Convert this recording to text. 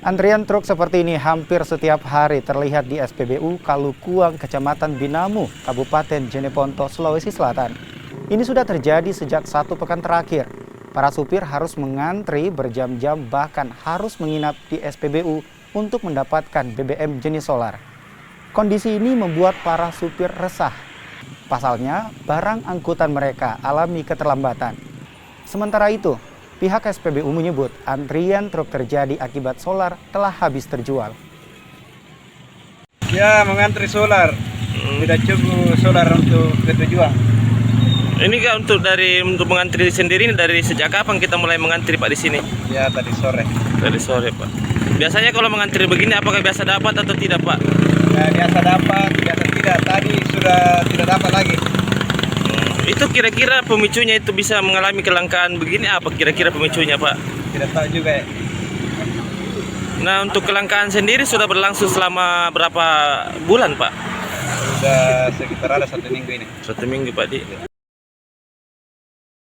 Antrian truk seperti ini hampir setiap hari terlihat di SPBU Kalukuang, Kecamatan Binamu, Kabupaten Jeneponto, Sulawesi Selatan. Ini sudah terjadi sejak 1 pekan terakhir. Para supir harus mengantri berjam-jam, bahkan harus menginap di SPBU untuk mendapatkan BBM jenis solar. Kondisi ini membuat para supir resah. Pasalnya, barang angkutan mereka alami keterlambatan. Sementara itu, pihak SPBU menyebut antrian truk terjadi akibat solar telah habis terjual. Ya, mengantri solar. Tidak cukup solar untuk ketujuan. Ini Kak, untuk mengantri sendiri ini dari sejak kapan kita mulai mengantri Pak di sini? Ya, tadi sore. Dari sore Pak. Biasanya kalau mengantri begini apakah biasa dapat atau tidak Pak? Ya, biasa dapat, biasa tidak. Tadi sudah tidak dapat lagi. Itu kira-kira pemicunya itu bisa mengalami kelangkaan begini apa kira-kira pemicunya Pak? Tidak tahu juga ya. Nah, untuk kelangkaan sendiri sudah berlangsung selama berapa bulan Pak? Sudah sekitar ada 1 minggu ini. 1 minggu Pak Di.